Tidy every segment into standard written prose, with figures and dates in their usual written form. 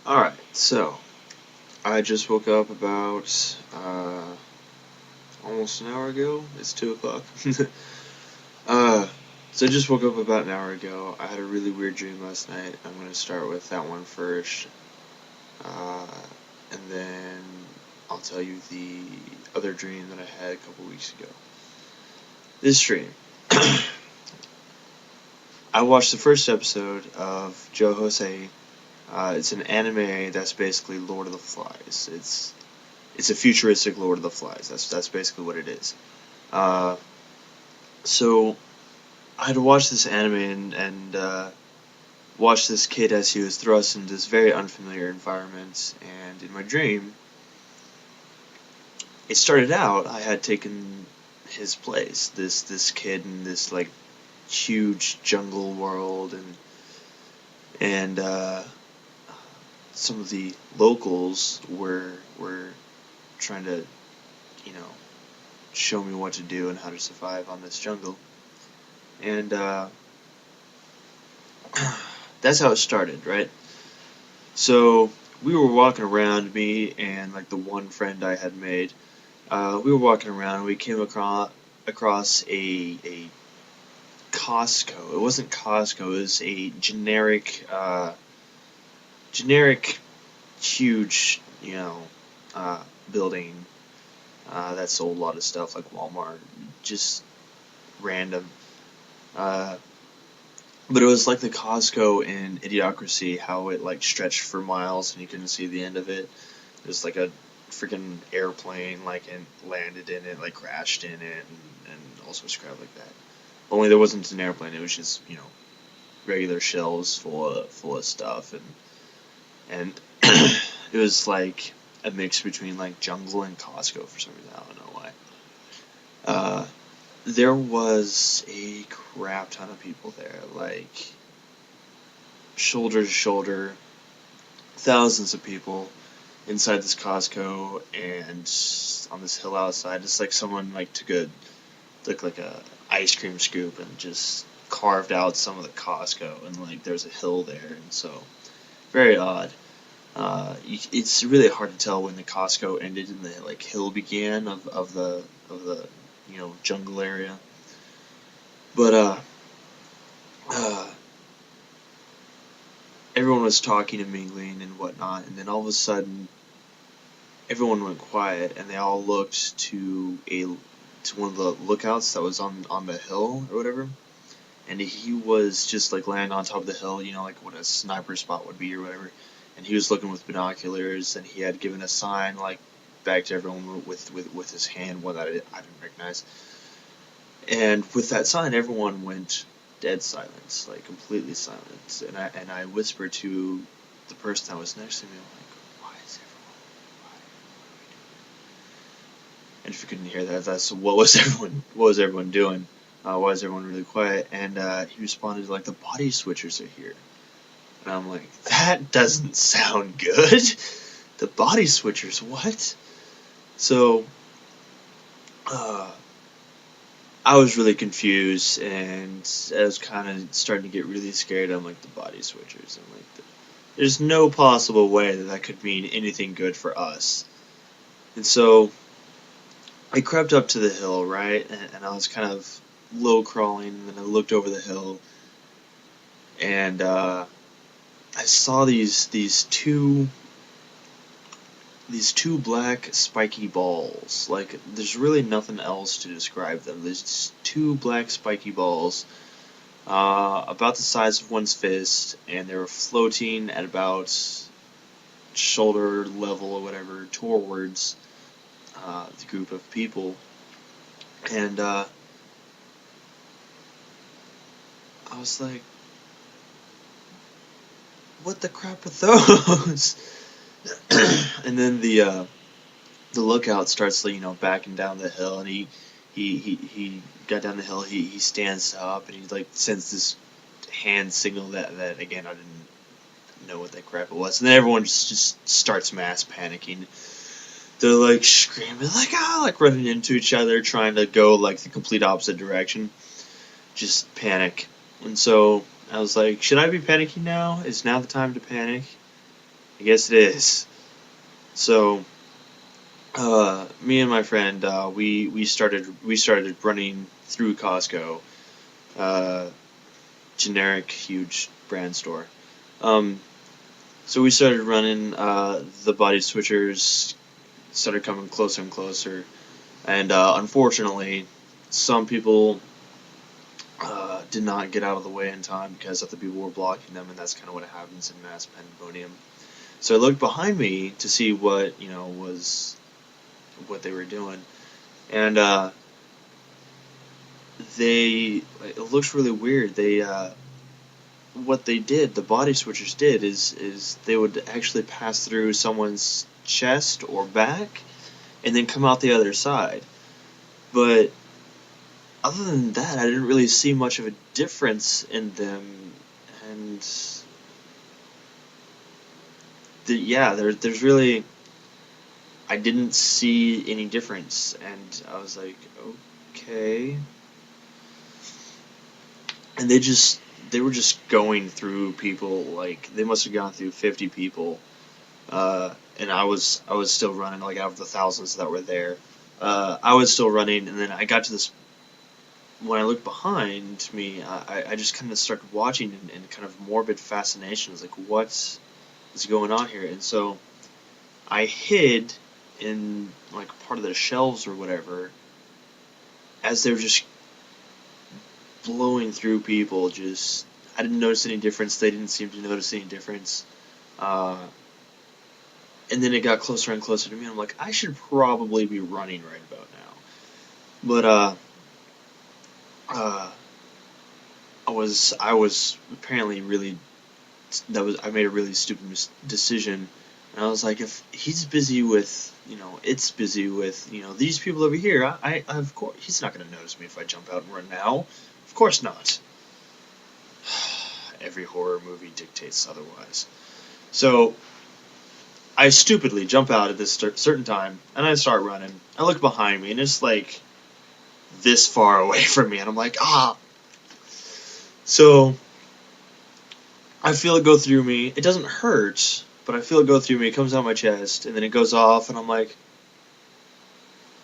Alright, so I just woke up about almost an hour ago. It's 2 o'clock. uh, so I just woke up about an hour ago. I had a really weird dream last night. I'm going to start with that one first. Uh, and then I'll tell you the other dream that I had a couple weeks ago. This dream. I watched the first episode of Joe Jose. It's an anime that's basically Lord of the Flies. It's a futuristic Lord of the Flies. That's basically what it is. Uh, so I had watched this anime and watched this kid as he was thrust into this very unfamiliar environment. And in my dream, it started out I had taken his place. This kid in this like huge jungle world, and some of the locals were trying to you know show me what to do and how to survive on this jungle. And that's how it started, right? So we were walking around, me and like the one friend I had made. We were walking around and we came across a Costco. It wasn't Costco. It was a generic, huge, uh, building that sold a lot of stuff like Walmart, just random. Uh, But it was like the Costco in Idiocracy, how it like stretched for miles and you couldn't see the end of it. It was like a freaking airplane like and landed in it, like crashed in it, and all sorts of crap like that. Only there wasn't an airplane; it was just regular shelves full of stuff, and it was like a mix between like jungle and Costco for some reason. I don't know why. Uh, there was a crap ton of people there, like shoulder to shoulder, thousands of people inside this Costco and on this hill outside. It's like someone like took like a ice cream scoop and just carved out some of the Costco and like there's a hill there, and so very odd. It's really hard to tell when the Costco ended and the like hill began of the jungle area. But everyone was talking and mingling and whatnot, and then all of a sudden everyone went quiet and they all looked to one of the lookouts that was on the hill or whatever, and he was just like landing on top of the hill, like what a sniper spot would be or whatever, and he was looking with binoculars and he had given a sign like back to everyone with his hand, one that I didn't recognize, and with that sign everyone went dead silence, like completely silent, and I whispered to the person that was next to me, like, why is everyone and if you couldn't hear that, that's what was everyone doing? Why was everyone really quiet? And he responded like the body switchers are here. And I'm like, that doesn't sound good. The body switchers, what? So uh, I was really confused, and I was kind of starting to get really scared. I'm like, the body switchers. I'm like, there's no possible way that could mean anything good for us. And so I crept up to the hill, right, and I was kind of low crawling, and then I looked over the hill, and I saw these two black spiky balls. Like there's really nothing else to describe them. There's just two black spiky balls, about the size of one's fist, and they were floating at about shoulder level or whatever towards the group of people, and I was like, what the crap are those? And then the lookout starts backing down the hill, and he got down the hill. He stands up and he like sends this hand signal that again I didn't know what that crap it was, and then everyone just starts mass panicking. They're like screaming like like running into each other, trying to go like the complete opposite direction. Just panic. And so I was like, should I be panicking now? Is now the time to panic? I guess it is. So, me and my friend, we started running through Costco, uh, generic huge brand store. Um, so we started running. The body switchers started coming closer and closer, and unfortunately, some people did not get out of the way in time because other people were blocking them, and that's kind of what happens in mass pandemonium. So I looked behind me to see what was what they were doing, and they it looks really weird. They what they did, the body switchers did, is they would actually pass through someone's chest or back, and then come out the other side. But other than that, I didn't really see much of a difference in them, and yeah, there's really I didn't see any difference, and I was like, okay. And they were just going through people like they must have gone through 50 people, and I was still running like out of the thousands that were there. I was still running, and then I got to this. When I looked behind me, I just kind of started watching in kind of morbid fascination. I was like, what is going on here? And so I hid in like part of the shelves or whatever as they were just blowing through people. Just I didn't notice any difference. They didn't seem to notice any difference. Uh, and then it got closer and closer to me. And I'm like, I should probably be running right about now. But uh, I was apparently really I made a really stupid decision. And I was like, if he's busy with, it's busy with, these people over here, of course, he's not going to notice me if I jump out and run now. Of course not. Every horror movie dictates otherwise. So I stupidly jump out at this certain time, and I start running. I look behind me, and it's like this far away from me, and I'm like, ah. So I feel it go through me. It doesn't hurt, but I feel it go through me. It comes out my chest, and then it goes off, and I'm like,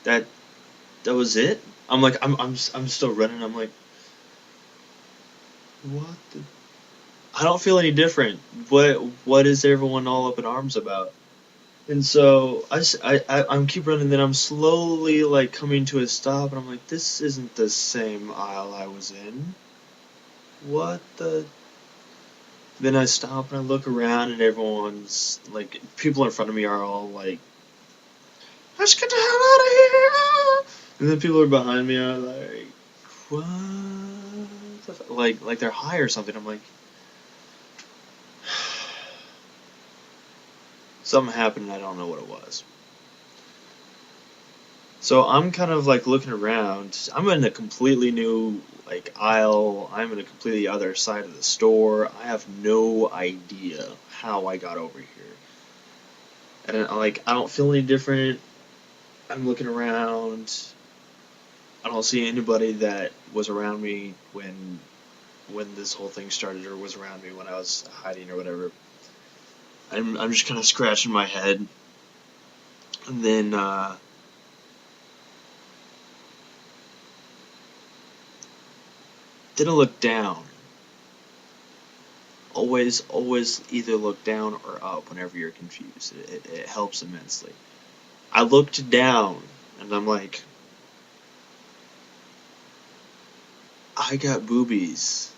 that that was it. I'm like, I'm still running. I'm like, what? I don't feel any different. What is everyone all up in arms about? And so I'm keep running. Then I'm slowly like coming to a stop, and I'm like, this isn't the same aisle I was in. What the? Then I stop and I look around, and everyone's like, people in front of me are all like, let's get the hell out of here! And then people are behind me are like, what? Like they're high or something. I'm like, something happened and I don't know what it was. So I'm kind of like looking around. I'm in a completely new like aisle. I'm in a completely other side of the store. I have no idea how I got over here. And like I don't feel any different. I'm looking around. I don't see anybody that was around me when this whole thing started or was around me when I was hiding or whatever. I'm just kind of scratching my head. And then I look down. Always either look down or up whenever you're confused. It helps immensely. I looked down and I'm like, I got boobies.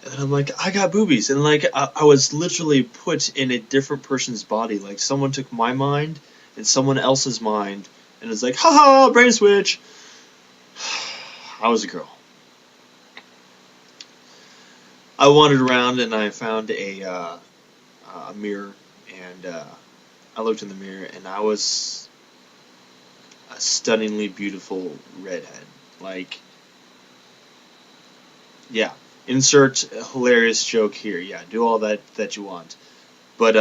And I'm like, I got boobies. And like, I was literally put in a different person's body. Like, someone took my mind and someone else's mind and it's like, haha, brain switch. I was a girl. I wandered around and I found a mirror, and I looked in the mirror and I was a stunningly beautiful redhead. Like, yeah, insert hilarious joke here. Yeah, do all that you want. But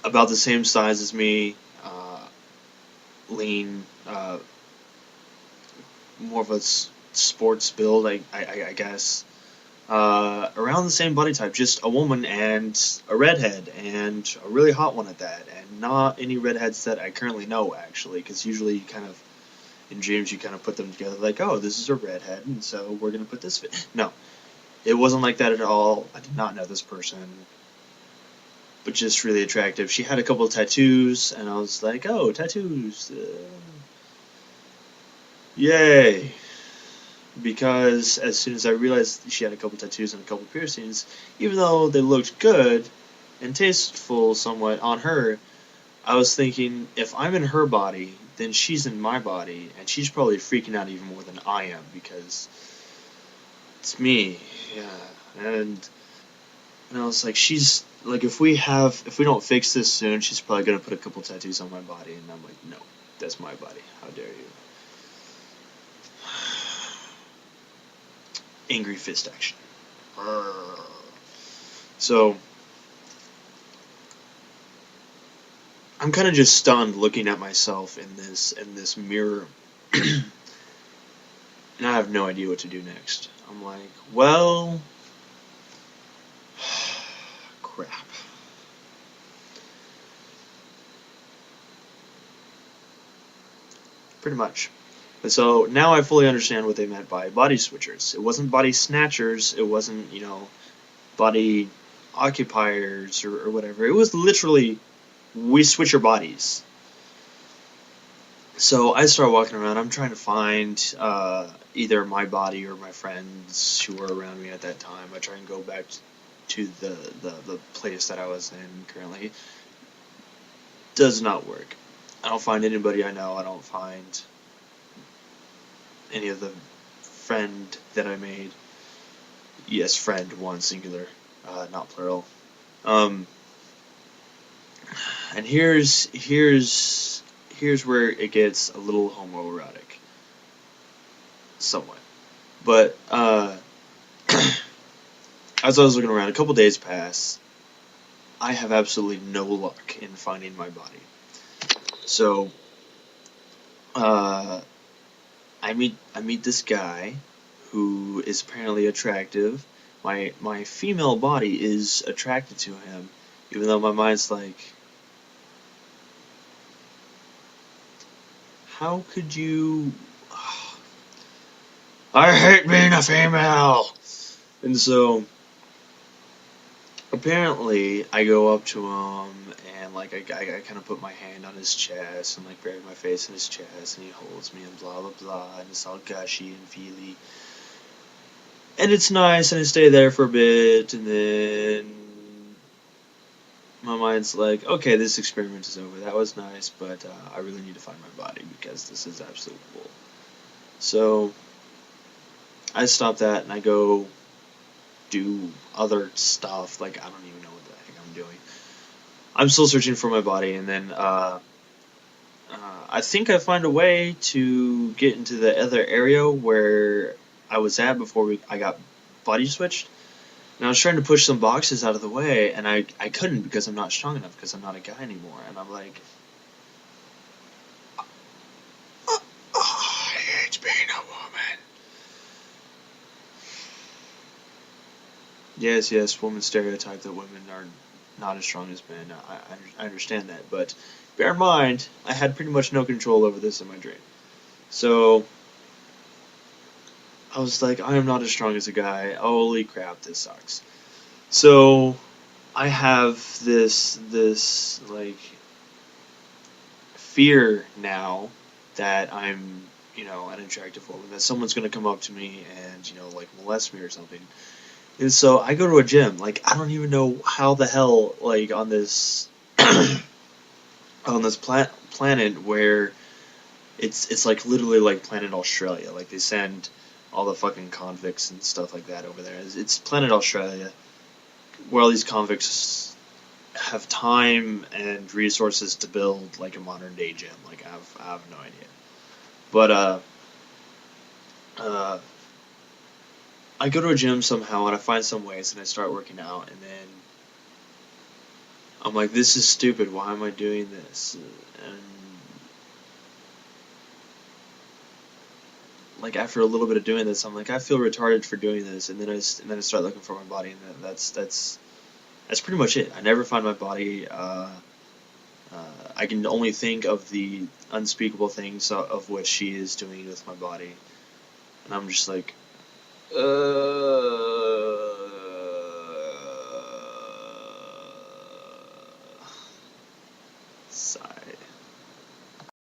about the same size as me, lean, more of a sports build, I guess. around the same body type, just a woman and a redhead, and a really hot one at that, and not any redheads that I currently know, actually, because usually you kind of, in dreams, you kind of put them together like, oh, this is a redhead, and so we're going to put this. No, it wasn't like that at all. I did not know this person, but just really attractive. She had a couple of tattoos, and I was like, oh, tattoos. Yay. Because as soon as I realized she had a couple tattoos and a couple piercings, even though they looked good and tasteful somewhat on her, I was thinking, if I'm in her body, then she's in my body, and she's probably freaking out even more than I am, because it's me. Yeah. And I was like, she's like, if we don't fix this soon, she's probably gonna put a couple tattoos on my body, and I'm like, no, that's my body. How dare you? Angry fist action. So I'm kind of just stunned looking at myself in this mirror, and I have no idea what to do next. I'm like, well, crap. Pretty much. So now I fully understand what they meant by body switchers. It wasn't body snatchers. It wasn't, body occupiers or whatever. It was literally, we switch your bodies. So I start walking around. I'm trying to find either my body or my friends who were around me at that time. I try and go back to the place that I was in currently. Does not work. I don't find anybody I know. I don't find any of the friend that I made. Yes, friend, one singular, not plural. Um, and here's where it gets a little homoerotic, somewhat. But as I was looking around, a couple days pass. I have absolutely no luck in finding my body. So I meet this guy who is apparently attractive. My female body is attracted to him, even though my mind's like, how could you? I hate being a female. And so apparently I go up to him and like I kind of put my hand on his chest and like bury my face in his chest, and he holds me and blah blah blah, and it's all gushy and feely. And it's nice, and I stay there for a bit, and then my mind's like, okay, this experiment is over. That was nice, but I really need to find my body because this is absolute bull. So I stop that and I go do other stuff. Like, I don't even know what the heck I'm doing. I'm still searching for my body, and then I think I find a way to get into the other area where I was at before I got body switched. And I was trying to push some boxes out of the way, and I couldn't because I'm not strong enough, because I'm not a guy anymore. And I'm like, oh, I hate being a woman. Yes, women stereotype that women are not as strong as men. I understand that, but bear in mind, I had pretty much no control over this in my dream. So I was like, I am not as strong as a guy. Holy crap, this sucks. So I have this like fear now that I'm, an attractive woman, that someone's gonna come up to me and, like molest me or something. And so I go to a gym. Like, I don't even know how the hell, like, on this on this planet where it's like literally like Planet Australia. Like, they send all the fucking convicts and stuff like that over there. It's Planet Australia, where all these convicts have time and resources to build like a modern day gym. Like, I have no idea. But uh, I go to a gym somehow and I find some ways and I start working out, and then I'm like, this is stupid. Why am I doing this? And like after a little bit of doing this, I'm like, I feel retarded for doing this, and then I start looking for my body, and that's pretty much it. I never find my body. I can only think of the unspeakable things of what she is doing with my body, and I'm just like, sigh.